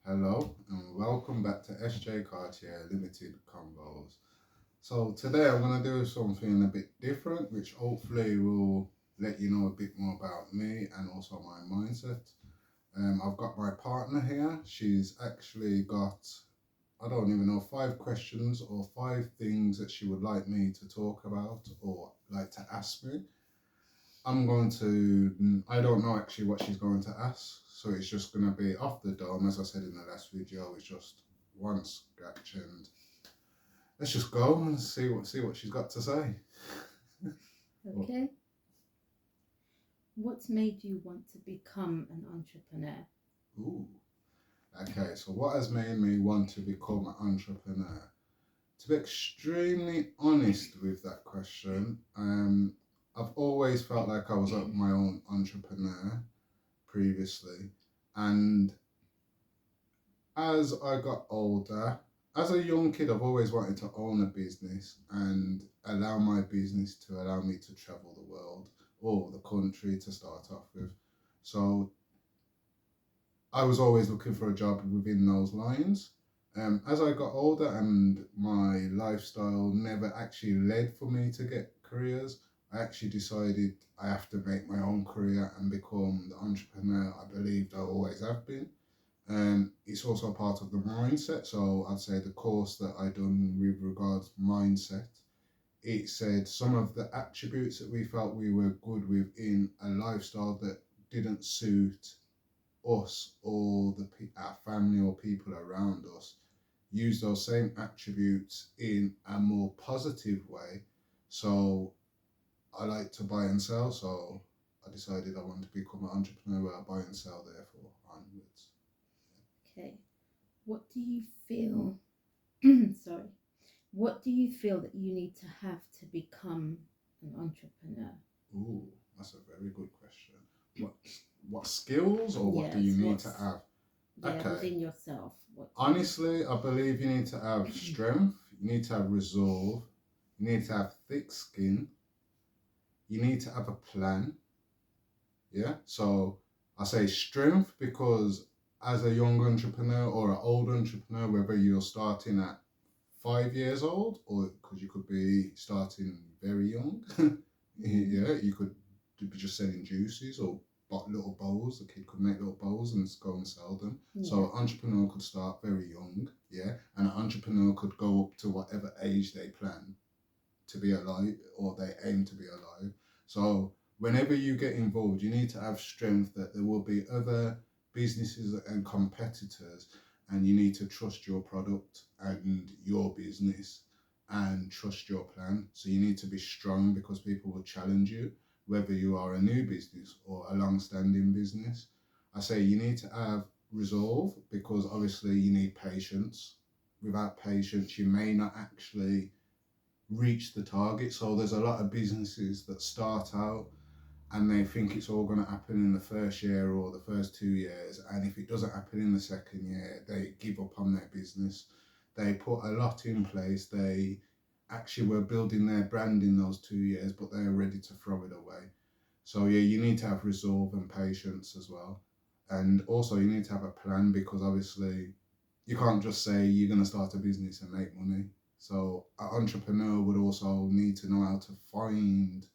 Hello and welcome back to Sjcartier Ltd Convos. So today I'm going to do something a bit different, which hopefully will let you know a bit more about me and also my mindset. I've got my partner here. She's actually got, I don't even know, 5 questions or 5 things that she would like me to talk about or like to ask me. I don't know actually what she's going to ask. So it's just going to be off the dome, as I said in the last video. It's just one scratch and let's just go and see what she's got to say. Okay. What's made you want to become an entrepreneur? Ooh. Okay, so what has made me want to become an entrepreneur? To be extremely honest with that question, I've always felt like I was my own entrepreneur previously, and as I got older, as a young kid, I've always wanted to own a business and allow my business to allow me to travel the world or the country to start off with. So I was always looking for a job within those lines. As I got older and my lifestyle never actually led for me to get careers, I actually decided I have to make my own career and become the entrepreneur I believed I always have been. It's also part of the mindset. So I'd say the course that I done with regards to mindset, it said some of the attributes that we felt we were good with in a lifestyle that didn't suit us or our family or people around us, use those same attributes in a more positive way. So I like to buy and sell. So I decided I want to become an entrepreneur where I buy and sell, therefore, onwards. Okay. What do you feel? Sorry. What do you feel that you need to have to become an entrepreneur? Ooh, that's a very good question. What what skills or what do you Yes. need to have? Yeah, Okay. within yourself. Honestly, I believe you need to have strength, you need to have resolve, you need to have thick skin, you need to have a plan. Yeah. So I say strength because as a young entrepreneur or an old entrepreneur, whether you're starting at 5 years old or because you could be starting very young, yeah, you could be just selling juices or bought little bowls. The kid could make little bowls and go and sell them. Yeah. So an entrepreneur could start very young, yeah, and an entrepreneur could go up to whatever age they plan to be alive or they aim to be alive. So whenever you get involved, you need to have strength that there will be other businesses and competitors, and you need to trust your product and your business and trust your plan. So you need to be strong because people will challenge you, whether you are a new business or a long-standing business. I say you need to have resolve because obviously you need patience. Without patience, you may not actually reach the target. So there's a lot of businesses that start out and they think it's all going to happen in the first year or the first 2 years. And if it doesn't happen in the second year, they give up on their business. They put a lot in place. They actually were building their brand in those 2 years, but they're ready to throw it away. So yeah, you need to have resolve and patience as well. And also you need to have a plan because obviously you can't just say you're going to start a business and make money. So an entrepreneur would also need to know how to find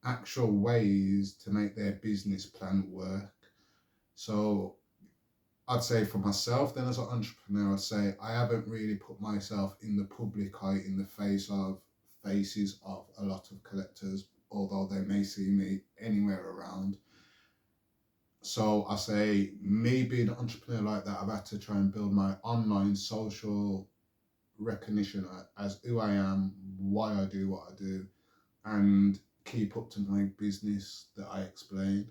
actual ways to make their business plan work. So I'd say for myself, then as an entrepreneur, I'd say I haven't really put myself in the public eye, in the faces of a lot of collectors, although they may see me anywhere around. So I say me being an entrepreneur like that, I've had to try and build my online social recognition as who I am, why I do what I do, and keep up to my business that I explain.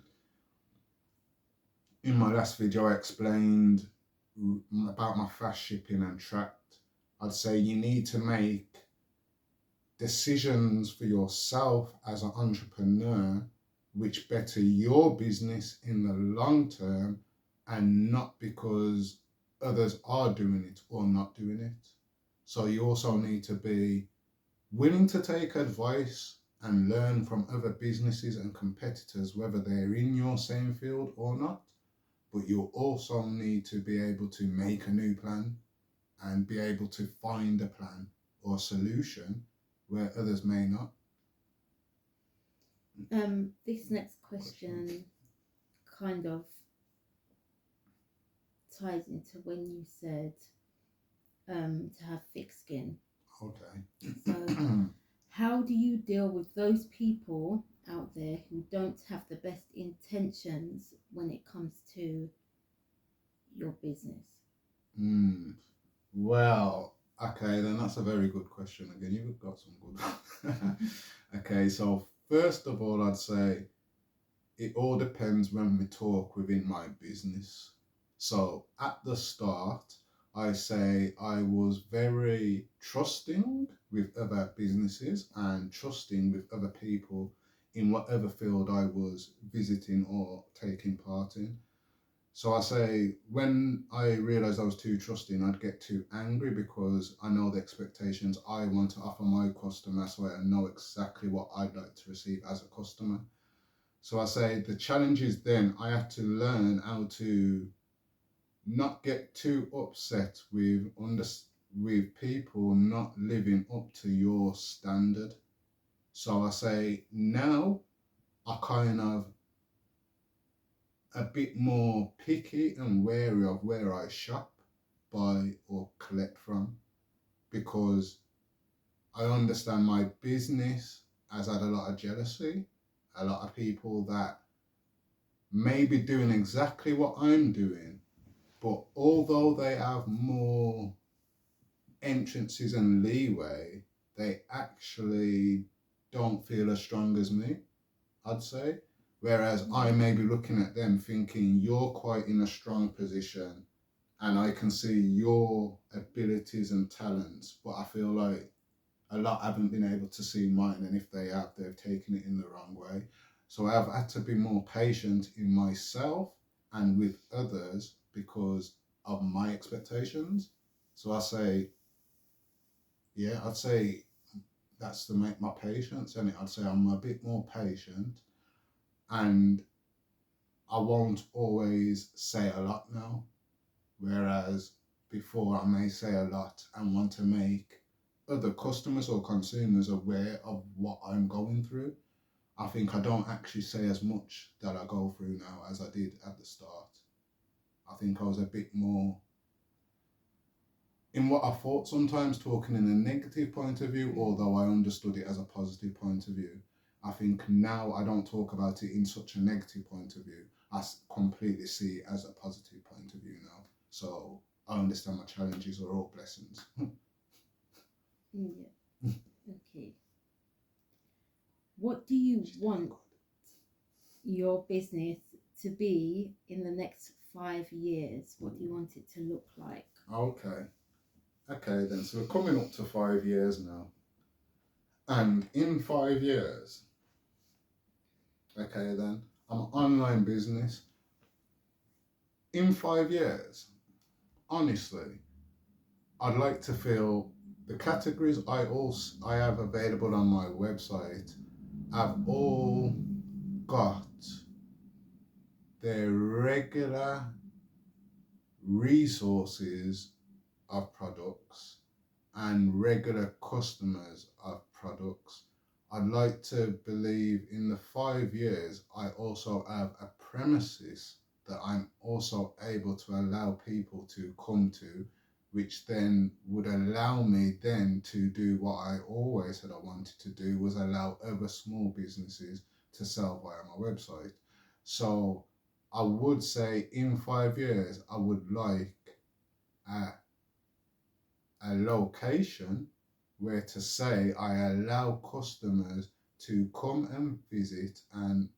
In my last video, I explained about my fast shipping and tracked. I'd say you need to make decisions for yourself as an entrepreneur which better your business in the long term and not because others are doing it or not doing it. So you also need to be willing to take advice and learn from other businesses and competitors, whether they're in your same field or not. but you also need to be able to make a new plan and be able to find a plan or solution where others may not. This next question kind of ties into when you said to have thick skin. Okay. So, how do you deal with those people out there who don't have the best intentions when it comes to your business? Well, okay, then that's a very good question. Again, you've got some good. Okay, so first of all, I'd say it all depends when we talk within my business. So at the start, I say I was very trusting with other businesses and trusting with other people in whatever field I was visiting or taking part in. So I say when I realized I was too trusting, I'd get too angry because I know the expectations I want to offer my customer, so I know exactly what I'd like to receive as a customer. So I say the challenge is then I had to learn how to not get too upset with people not living up to your standard. So I say now I kind of a bit more picky and wary of where I shop, buy, or collect from because I understand my business has had a lot of jealousy, a lot of people that may be doing exactly what I'm doing, but although they have more entrances and leeway, they actually don't feel as strong as me, I'd say. Whereas I may be looking at them thinking, you're quite in a strong position and I can see your abilities and talents, but I feel like a lot haven't been able to see mine. And if they have, they've taken it in the wrong way. So I've had to be more patient in myself and with others because of my expectations. So I say, yeah, I'd say that's to make my patience. And I'd say I'm a bit more patient and I won't always say a lot now. Whereas before I may say a lot and want to make other customers or consumers aware of what I'm going through. I think I don't actually say as much that I go through now as I did at the start. I think I was a bit more in what I thought sometimes talking in a negative point of view, although I understood it as a positive point of view. I think now I don't talk about it in such a negative point of view. I completely see it as a positive point of view now. So I understand my challenges are all blessings. Yeah. Okay. What do you want your business to be in the next 5 years? What do you want it to look like? Okay. Okay then, so we're coming up to 5 years now. And in 5 years, okay then, I'm an online business. In 5 years, honestly, I'd like to feel the categories I have available on my website have all got their regular resources of products and regular customers of products. I'd like to believe in the 5 years I also have a premises that I'm also able to allow people to come to, which then would allow me then to do what I always said I wanted to do, was allow other small businesses to sell via my website. So I would say in 5 years I would like a location where to say I allow customers to come and visit and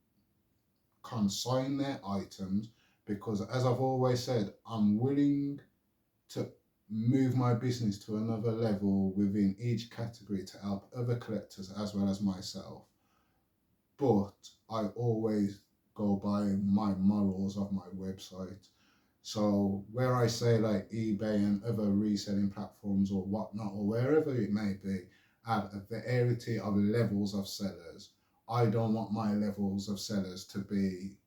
consign their items, because as I've always said, I'm willing to move my business to another level within each category to help other collectors as well as myself. But I always go by my morals of my website. So where I say like eBay and other reselling platforms or whatnot, or wherever it may be, have a variety of levels of sellers. I don't want my levels of sellers to be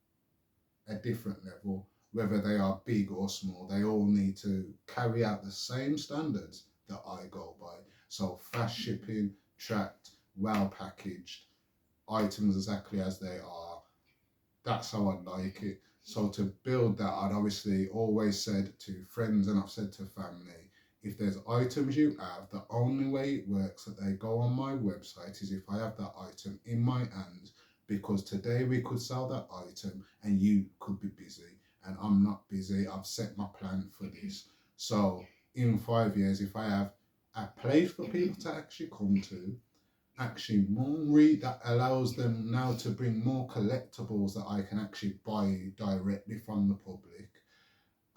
a different level. whether they are big or small, they all need to carry out the same standards that I go by. So fast shipping, tracked, well packaged, items exactly as they are. That's how I like it. So to build that, I'd obviously always said to friends and I've said to family, if there's items you have, the only way it works that they go on my website is if I have that item in my hands, because today we could sell that item and you could be busy and I'm not busy. I've set my plan for this. So in 5 years, if I have a place for people to actually come to, actually more read that allows them now to bring more collectibles that I can actually buy directly from the public,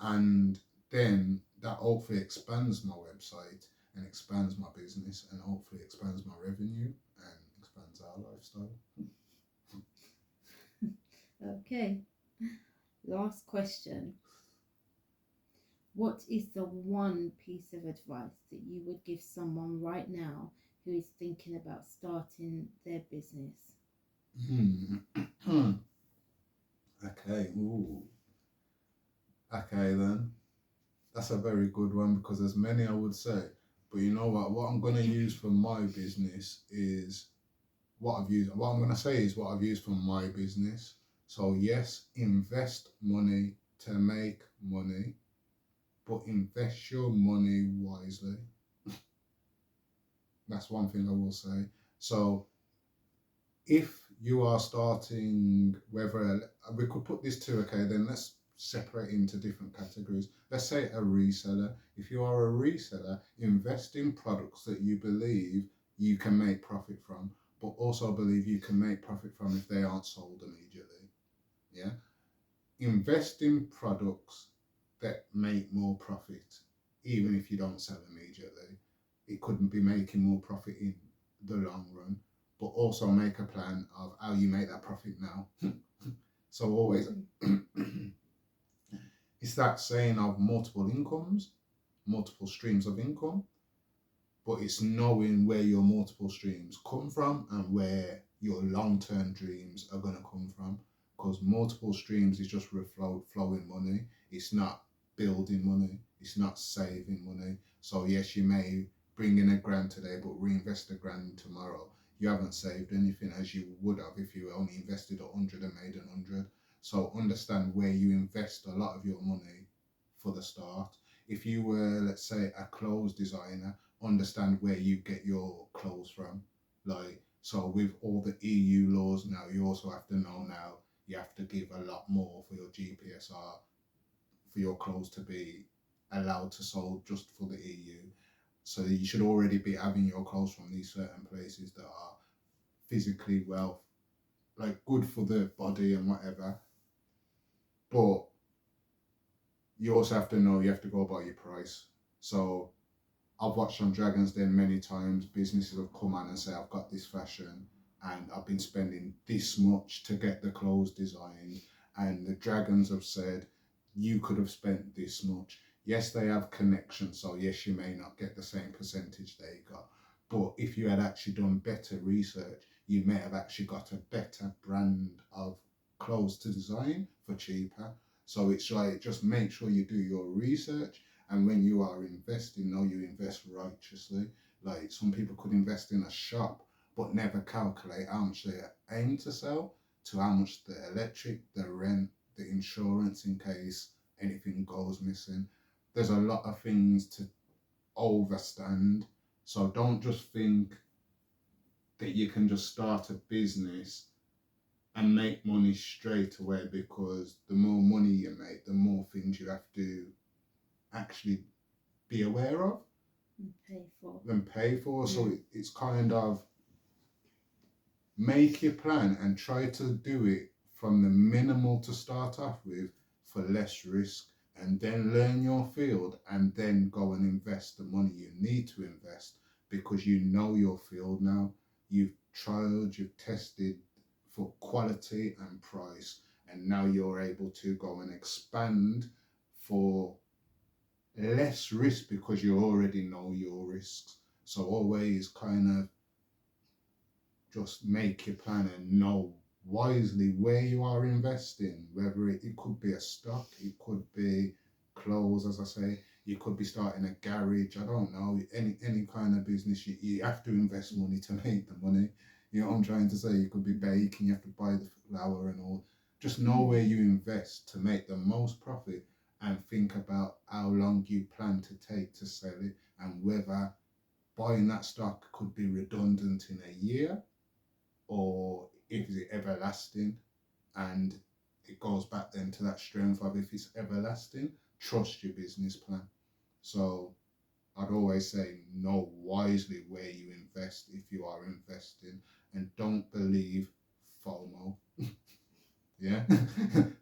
and then that hopefully expands my website and expands my business and hopefully expands my revenue and expands our lifestyle. Okay. Last question. What is the one piece of advice that you would give someone right now who is thinking about starting their business? Okay. Ooh. Okay then. That's a very good one because there's many I would say. But you know what? What I'm gonna use for my business is what I've used. What I'm gonna say is what I've used for my business. So yes, invest money to make money, but invest your money wisely. That's one thing I will say. So if you are starting, whether we could put this to, okay, then let's separate into different categories. Let's say a reseller. If you are a reseller, invest in products that you believe you can make profit from, but also believe you can make profit from if they aren't sold immediately. Yeah. Invest in products that make more profit, even if you don't sell immediately. It couldn't be making more profit in the long run, but also make a plan of how you make that profit now. So always, it's that saying of multiple incomes, multiple streams of income, but it's knowing where your multiple streams come from and where your long-term dreams are going to come from. Because multiple streams is just flowing money. It's not building money. It's not saving money. So yes, you may bring in £1,000 today, but reinvest £1,000 tomorrow. You haven't saved anything as you would have if you only invested 100 and made 100. So understand where you invest a lot of your money for the start. If you were, let's say, a clothes designer, understand where you get your clothes from. Like, so with all the EU laws now, you also have to know now you have to give a lot more for your GPSR for your clothes to be allowed to sold just for the EU. So you should already be having your clothes from these certain places that are physically well, like good for the body and whatever. But you also have to know you have to go by your price. So I've watched on Dragon's Den many times. Businesses have come on and say, I've got this fashion and I've been spending this much to get the clothes designed. And the Dragons have said, you could have spent this much. Yes, they have connections. So yes, you may not get the same percentage they got. But if you had actually done better research, you may have actually got a better brand of clothes to design for cheaper. So it's like, just make sure you do your research, and when you are investing, know you invest righteously. Like some people could invest in a shop, but never calculate how much they aim to sell, to how much the electric, the rent, the insurance in case anything goes missing. There's a lot of things to overstand. So don't just think that you can just start a business and make money straight away, because the more money you make, the more things you have to actually be aware of and pay for. So it's kind of make your plan and try to do it from the minimal to start off with for less risk, and then learn your field and then go and invest the money you need to invest, because you know your field now. You've trialed, you've tested for quality and price, and now you're able to go and expand for less risk because you already know your risks. So always kind of just make your plan and know wisely where you are investing, whether it could be a stock, it could be clothes, as I say, you could be starting a garage, I don't know, any kind of business, you have to invest money to make the money. You know what I'm trying to say? You could be baking, you have to buy the flour and all. Just know where you invest to make the most profit, and think about how long you plan to take to sell it, and whether buying that stock could be redundant in a year, or if it's everlasting. And it goes back then to that strength of, if it's everlasting, trust your business plan. So I'd always say, know wisely where you invest if you are investing, and don't believe FOMO. Yeah,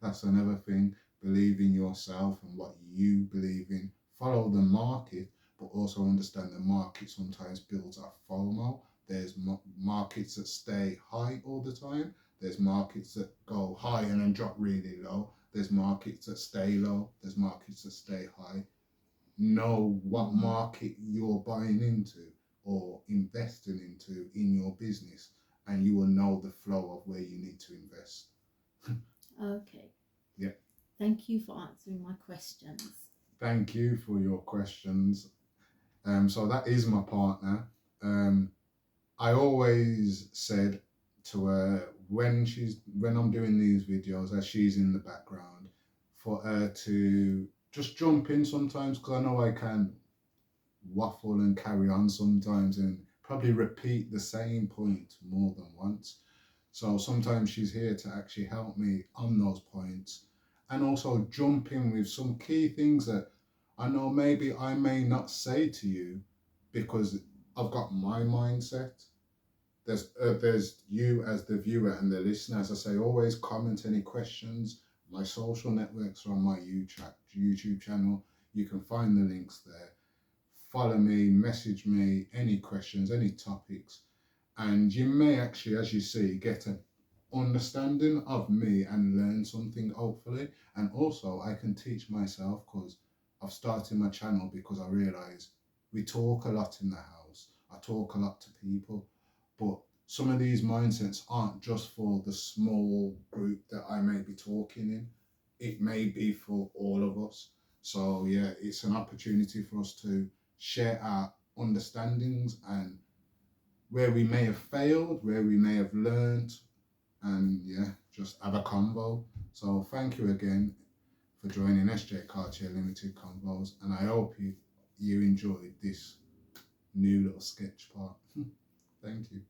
that's another thing. Believe in yourself and what you believe in. Follow the market, but also understand the market sometimes builds up FOMO. There's markets that stay high all the time. There's markets that go high and then drop really low. There's markets that stay low. There's markets that stay high. Know what market you're buying into or investing into in your business, and you will know the flow of where you need to invest. Okay. Yeah. Thank you for answering my questions. Thank you for your questions. So that is my partner. I always said to her, when I'm doing these videos, as she's in the background, for her to just jump in sometimes, because I know I can waffle and carry on sometimes and probably repeat the same point more than once. So sometimes she's here to actually help me on those points, and also jump in with some key things that I know maybe I may not say to you, because I've got my mindset. There's you as the viewer and the listener. As I say, always comment any questions. My social networks are on my YouTube channel. You can find the links there. Follow me, message me, any questions, any topics, and you may actually, as you see, get an understanding of me and learn something, hopefully. And also, I can teach myself, because I've started my channel because I realise we talk a lot in the house. I talk a lot to people, but some of these mindsets aren't just for the small group that I may be talking in. It may be for all of us. So yeah, it's an opportunity for us to share our understandings, and where we may have failed, where we may have learned, and yeah, just have a convo. So thank you again for joining Sjcartier Ltd Convos, and I hope you enjoyed this new little sketch part. Thank you.